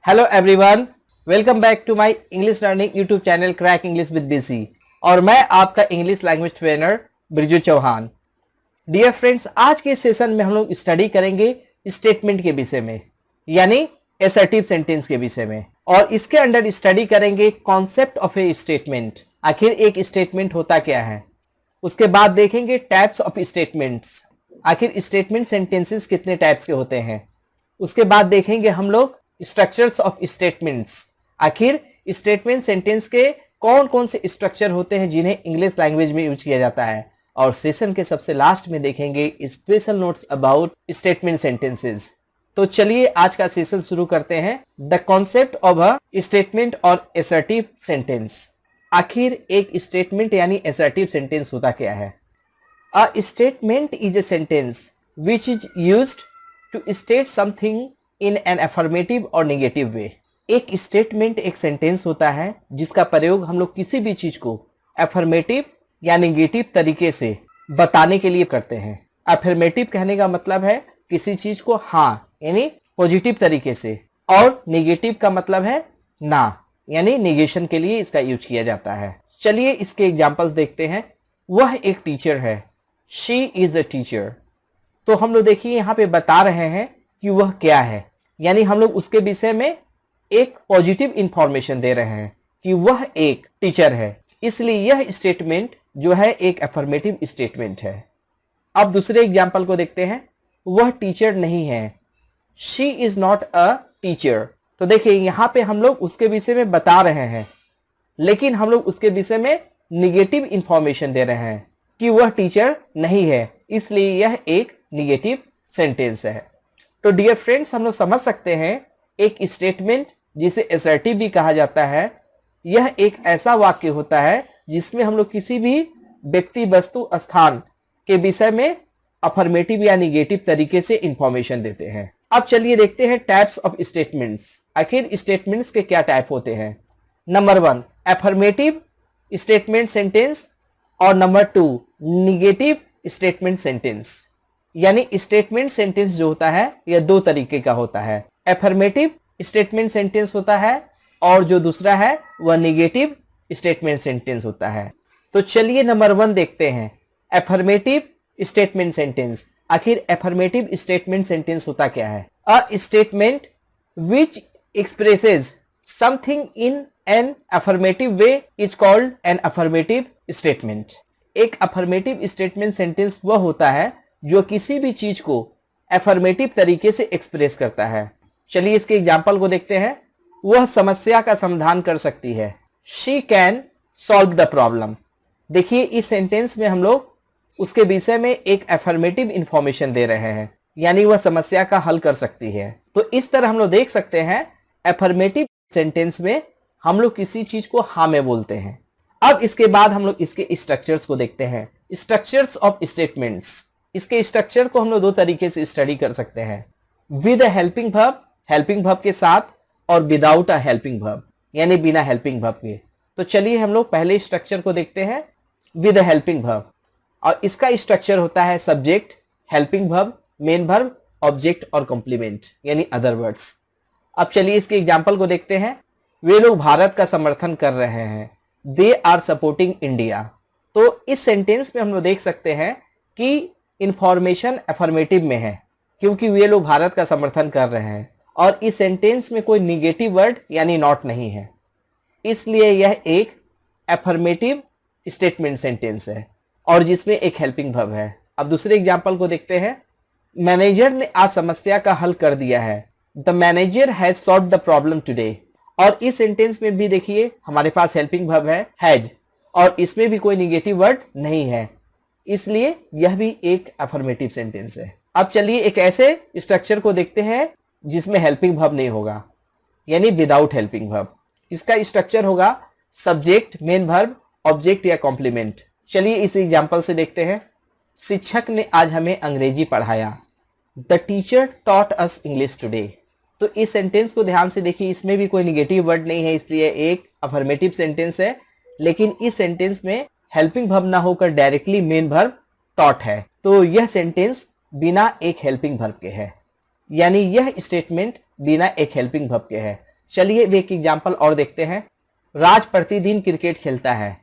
Hello everyone, welcome back to my English learning YouTube channel crack English with BC और मैं आपका English language trainer Briju Chauhan. Dear friends, आज के session में हम लोग स्टडी करेंगे स्टेटमेंट के विषय में, यानी असर्टिव सेंटेंस के विषय में, और इसके अंडर स्टडी करेंगे कॉन्सेप्ट ऑफ ए स्टेटमेंट। आखिर एक स्टेटमेंट होता क्या है। उसके बाद देखेंगे टाइप्स ऑफ स्टेटमेंट्स, आखिर स्टेटमेंट सेंटेंसेस कितने टाइप्स के होते हैं। उसके बाद देखेंगे हम लोग स्ट्रक्चर्स ऑफ स्टेटमेंट्स, आखिर स्टेटमेंट सेंटेंस के कौन कौन से स्ट्रक्चर होते हैं जिन्हें इंग्लिश लैंग्वेज में यूज किया जाता है। और सेशन के सबसे लास्ट में देखेंगे special notes about statement sentences. तो चलिए आज का सेशन शुरू करते हैं। The concept of a statement और असर्टिव सेंटेंस। आखिर एक स्टेटमेंट यानी असर्टिव सेंटेंस होता क्या है। A statement is a sentence which is used to state something in an affirmative or negative way. एक स्टेटमेंट एक सेंटेंस होता है जिसका प्रयोग हम लोग किसी भी चीज को अफर्मेटिव या नेगेटिव तरीके से बताने के लिए करते हैं। अफर्मेटिव कहने का मतलब है किसी चीज को हाँ यानी पॉजिटिव तरीके से, और नेगेटिव का मतलब है ना यानी नेगेशन के लिए इसका यूज किया जाता है। चलिए इसके एग्जांपल्स देखते हैं। वह एक टीचर है, शी इज अ टीचर। तो हम लोग देखिए यहाँ पे बता रहे हैं कि वह क्या है, यानी हम लोग उसके विषय में एक पॉजिटिव इंफॉर्मेशन दे रहे हैं कि वह एक टीचर है, इसलिए यह स्टेटमेंट जो है एक अफर्मेटिव स्टेटमेंट है। अब दूसरे एग्जाम्पल को देखते हैं। वह टीचर नहीं है, she is not a teacher. तो देखिए यहाँ पे हम लोग उसके विषय में बता रहे हैं, लेकिन हम लोग उसके विषय में निगेटिव इंफॉर्मेशन दे रहे हैं कि वह टीचर नहीं है, इसलिए यह एक निगेटिव सेंटेंस है। तो डियर फ्रेंड्स, हम लोग समझ सकते हैं एक स्टेटमेंट जिसे असर्टिव भी कहा जाता है, यह एक ऐसा वाक्य होता है जिसमें हम लोग किसी भी व्यक्ति, वस्तु, स्थान के विषय में अफर्मेटिव या निगेटिव तरीके से इंफॉर्मेशन देते हैं। अब चलिए देखते हैं टाइप्स ऑफ स्टेटमेंट्स। आखिर स्टेटमेंट्स के क्या टाइप होते हैं। नंबर 1 अफर्मेटिव स्टेटमेंट सेंटेंस और नंबर 2 निगेटिव स्टेटमेंट सेंटेंस। यानी स्टेटमेंट सेंटेंस जो होता है यह दो तरीके का होता है। अफर्मेटिव स्टेटमेंट सेंटेंस होता है और जो दूसरा है वह निगेटिव स्टेटमेंट सेंटेंस होता है। तो चलिए नंबर 1 देखते हैं, अफर्मेटिव स्टेटमेंट सेंटेंस। आखिर अफर्मेटिव स्टेटमेंट सेंटेंस होता क्या है। A statement which expresses something in an affirmative way is called an affirmative statement. एक अफर्मेटिव स्टेटमेंट सेंटेंस वह होता है जो किसी भी चीज को अफर्मेटिव तरीके से एक्सप्रेस करता है। चलिए इसके एग्जाम्पल को देखते हैं। वह समस्या का समाधान कर सकती है, she can solve the problem. देखिए इस सेंटेंस में हम लोग उसके विषय में एक अफर्मेटिव इंफॉर्मेशन दे रहे हैं, यानी वह समस्या का हल कर सकती है। तो इस तरह हम लोग देख सकते हैं अफर्मेटिव सेंटेंस में हम लोग किसी चीज को हाँ में बोलते हैं। अब इसके बाद हम लोग इसके स्ट्रक्चर्स को देखते हैं, स्ट्रक्चर्स ऑफ स्टेटमेंट्स। इसके स्ट्रक्चर को हम लोग दो तरीके से स्टडी कर सकते हैं, with a helping verb, helping verb के साथ, और विदाउट अ हेल्पिंग वर्ब यानी बिना हेल्पिंग वर्ब के। तो चलिए हम लोग पहले स्ट्रक्चर को देखते हैं, विद अ हेल्पिंग वर्ब। और इसका स्ट्रक्चर होता है subject, helping verb, main verb, object और कॉम्प्लीमेंट यानी अदर वर्ड्स। अब चलिए इसके एग्जाम्पल को देखते हैं। वे लोग भारत का समर्थन कर रहे हैं, दे आर सपोर्टिंग इंडिया। तो इस सेंटेंस में हम लोग देख सकते हैं कि इंफॉर्मेशन अफर्मेटिव में है क्योंकि वे लोग भारत का समर्थन कर रहे हैं, और इस सेंटेंस में कोई निगेटिव वर्ड यानी नॉट नहीं है, इसलिए यह एक अफर्मेटिव स्टेटमेंट सेंटेंस है और जिसमें एक हेल्पिंग वर्ब है। अब दूसरे एग्जांपल को देखते हैं। मैनेजर ने आज समस्या का हल कर दिया है, the manager has solved the problem today. और इस सेंटेंस में भी देखिए हमारे पास हेल्पिंग वर्ब है हैज, और इसमें भी कोई निगेटिव वर्ड नहीं है, इसलिए यह भी एक अफर्मेटिव सेंटेंस है। अब चलिए एक ऐसे स्ट्रक्चर को देखते हैं जिसमें हेल्पिंग वर्ब नहीं होगा, यानी विदाउट हेल्पिंग वर्ब। इसका स्ट्रक्चर होगा सब्जेक्ट, मेन वर्ब, ऑब्जेक्ट या कॉम्प्लीमेंट। चलिए इस एग्जांपल से देखते हैं। शिक्षक ने आज हमें अंग्रेजी पढ़ाया, the teacher taught us English today. तो इस सेंटेंस को ध्यान से देखिए, इसमें भी कोई निगेटिव वर्ड नहीं है, इसलिए एक अफर्मेटिव सेंटेंस है। लेकिन इस सेंटेंस में हेल्पिंग वर्ब ना होकर डायरेक्टली मेन वर्ब टॉट है, तो यह सेंटेंस बिना एक हेल्पिंग वर्ब के है, यानी यह स्टेटमेंट बिना एक हेल्पिंग वर्ब के है। चलिए एक एग्जाम्पल और देखते हैं। राज प्रतिदिन क्रिकेट खेलता है।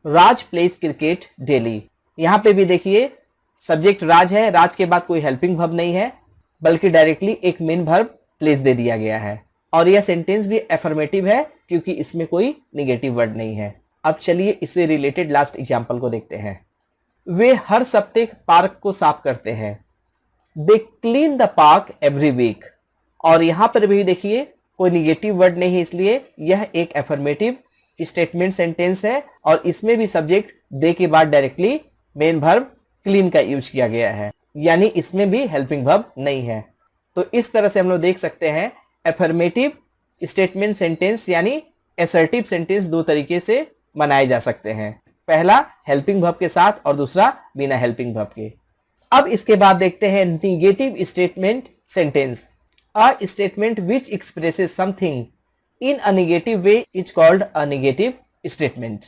राज प्लेज क्रिकेट डेली। यहाँ पे भी देखिए सब्जेक्ट राज है, राज के बाद कोई हेल्पिंग वर्ब नहीं है, बल्कि डायरेक्टली एक मेन वर्ब प्लेस दे दिया गया है। और यह सेंटेंस भी एफर्मेटिव है क्योंकि इसमें कोई निगेटिव वर्ड नहीं है। अब चलिए इससे रिलेटेड लास्ट एग्जाम्पल को देखते हैं। वे हर सप्ताह पार्क को साफ करते हैं। They clean the park every week. और यहां पर भी देखिए कोई निगेटिव वर्ड नहीं है, इसलिए यह एक एफर्मेटिव स्टेटमेंट सेंटेंस है और इसमें भी सब्जेक्ट दे के बाद डायरेक्टली मेन वर्ब क्लीन का यूज किया गया है, यानी इसमें भी हेल्पिंग वर्ब नहीं है। तो इस तरह से हम लोग देख सकते हैं एफर्मेटिव स्टेटमेंट सेंटेंस यानी असर्टिव सेंटेंस दो तरीके से बनाए जा सकते हैं। पहला हेल्पिंग वर्ब के साथ और दूसरा बिना हेल्पिंग वर्ब के। अब इसके बाद देखते हैं negative statement sentence. A statement which expresses something in a negative way is called a negative statement.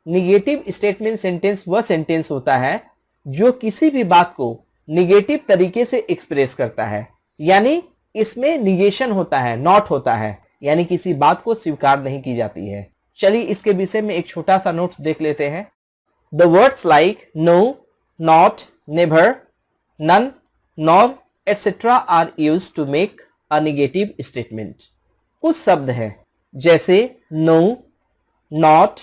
Negative statement sentence वह सेंटेंस होता है जो किसी भी बात को निगेटिव तरीके से एक्सप्रेस करता है, यानी इसमें निगेशन होता है, नॉट होता है, यानी किसी बात को स्वीकार नहीं की जाती है। चलिए इसके विषय में एक छोटा सा नोट्स देख लेते हैं। The words like no, not, never, none, nor etcetera are use to make a negative statement. कुछ शब्द हैं जैसे नो, नॉट,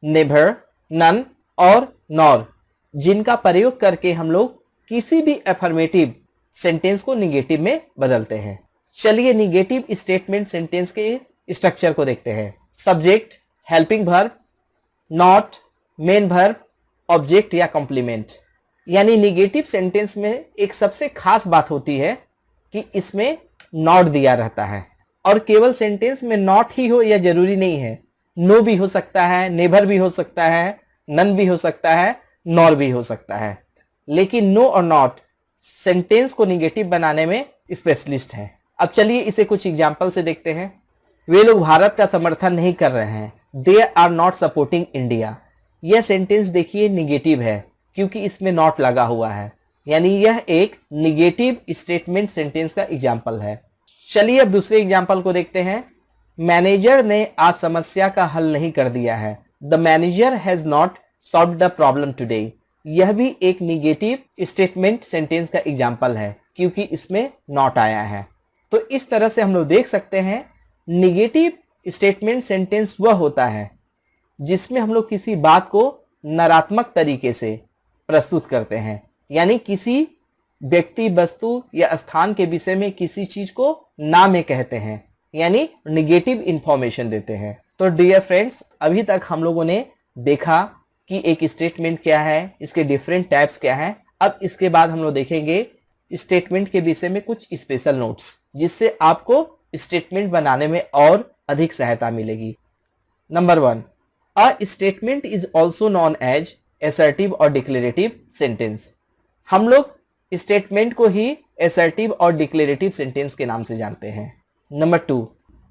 नेवर, नन और नॉर, जिनका प्रयोग करके हम लोग किसी भी एफर्मेटिव सेंटेंस को निगेटिव में बदलते हैं। चलिए निगेटिव स्टेटमेंट सेंटेंस के स्ट्रक्चर को देखते हैं। Subject, helping verb, not, main verb, object या कॉम्प्लीमेंट। यानी निगेटिव सेंटेंस में एक सबसे खास बात होती है कि इसमें नॉट दिया रहता है, और केवल सेंटेंस में नॉट ही हो यह जरूरी नहीं है। नो भी हो सकता है, नेवर भी हो सकता है, नन भी हो सकता है, नॉर भी हो सकता है। लेकिन नो और नॉट सेंटेंस को निगेटिव बनाने में स्पेशलिस्ट है। अब चलिए इसे कुछ एग्जाम्पल से देखते हैं। वे लोग भारत का समर्थन नहीं कर रहे हैं। They are not supporting India. यह सेंटेंस देखिए निगेटिव है क्योंकि इसमें नॉट लगा हुआ है, यानी यह एक निगेटिव स्टेटमेंट सेंटेंस का एग्जाम्पल है। चलिए अब दूसरे एग्जाम्पल को देखते हैं। मैनेजर ने आज समस्या का हल नहीं कर दिया है। The manager has not solve the problem today. यह भी एक निगेटिव स्टेटमेंट सेंटेंस का एग्जाम्पल है क्योंकि इसमें नॉट आया है। तो इस तरह से हम लोग देख सकते हैं निगेटिव स्टेटमेंट सेंटेंस वह होता है जिसमें हम लोग किसी बात को नकारात्मक तरीके से प्रस्तुत करते हैं, यानी किसी व्यक्ति, वस्तु या स्थान के विषय में किसी चीज को ना में कहते हैं, यानी निगेटिव इंफॉर्मेशन देते हैं। तो डियर फ्रेंड्स, अभी तक हम लोगों ने देखा कि एक स्टेटमेंट क्या है, इसके डिफरेंट टाइप्स क्या हैं। अब इसके बाद हम लोग देखेंगे स्टेटमेंट के विषय में कुछ स्पेशल नोट्स, जिससे आपको स्टेटमेंट बनाने में और अधिक सहायता मिलेगी। Number 1, a statement is also known as assertive और डिक्लेरेटिव सेंटेंस। हम लोग स्टेटमेंट को ही असर्टिव और डिक्लेरेटिव सेंटेंस के नाम से जानते हैं। Number 2,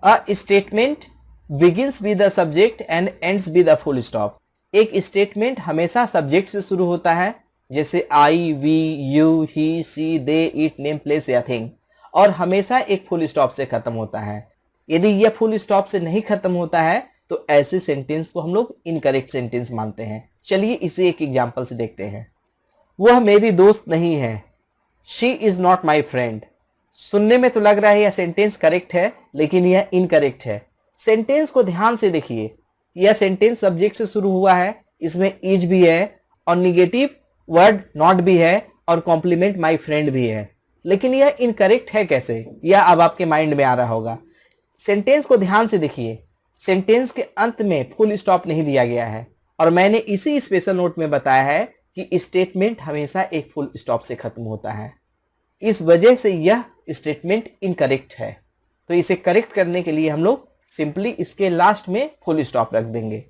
a statement begins with the subject and ends with a full stop. एक स्टेटमेंट हमेशा सब्जेक्ट से शुरू होता है, जैसे I, we, you, he, she, they, it, name, place या थिंग, और हमेशा एक फुल स्टॉप से खत्म होता है। यदि यह फुल स्टॉप से नहीं खत्म होता है तो ऐसे सेंटेंस को हम लोग इनकरेक्ट सेंटेंस मानते हैं। चलिए इसे एक एग्जांपल से देखते हैं। वह मेरी दोस्त नहीं है। She is not my friend. सुनने में तो लग रहा है यह सेंटेंस करेक्ट है, लेकिन यह इनकरेक्ट है। सेंटेंस को ध्यान से देखिए। यह सेंटेंस सब्जेक्ट से शुरू हुआ है, इसमें इज भी है और निगेटिव वर्ड नॉट भी है और कॉम्प्लीमेंट माई फ्रेंड भी है, लेकिन यह इनकरेक्ट है कैसे, यह अब आपके माइंड में आ रहा होगा। सेंटेंस को ध्यान से देखिए। सेंटेंस के अंत में फुल स्टॉप नहीं दिया गया है, और मैंने इसी स्पेशल नोट में बताया है कि स्टेटमेंट हमेशा एक फुल स्टॉप से खत्म होता है। इस वजह से यह स्टेटमेंट इनकरेक्ट है। तो इसे करेक्ट करने के लिए हम लोग सिंपली इसके लास्ट में फुल स्टॉप रख देंगे।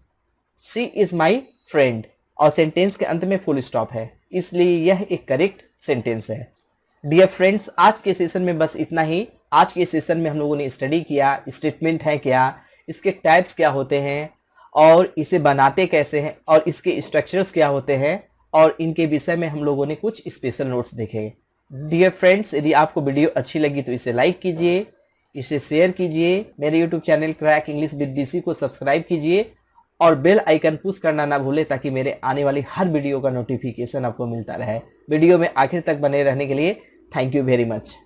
शी इज माई फ्रेंड और सेंटेंस के अंत में फुल स्टॉप है, इसलिए यह एक करेक्ट सेंटेंस है। डियर फ्रेंड्स, आज के सेशन में बस इतना ही। आज के सेशन में हम लोगों ने स्टडी किया स्टेटमेंट है क्या, इसके टाइप्स क्या होते हैं और इसे बनाते कैसे हैं, और इसके स्ट्रक्चर्स क्या होते हैं, और इनके विषय में हम लोगों ने कुछ स्पेशल नोट्स देखे। डियर फ्रेंड्स, यदि आपको वीडियो अच्छी लगी तो इसे लाइक कीजिए, इसे शेयर कीजिए, मेरे YouTube channel crack English with BC को सब्सक्राइब कीजिए और बेल आइकन पुश करना ना भूलें ताकि मेरे आने वाली हर वीडियो का नोटिफिकेशन आपको मिलता रहे। वीडियो में आखिर तक बने रहने के लिए थैंक यू वेरी मच।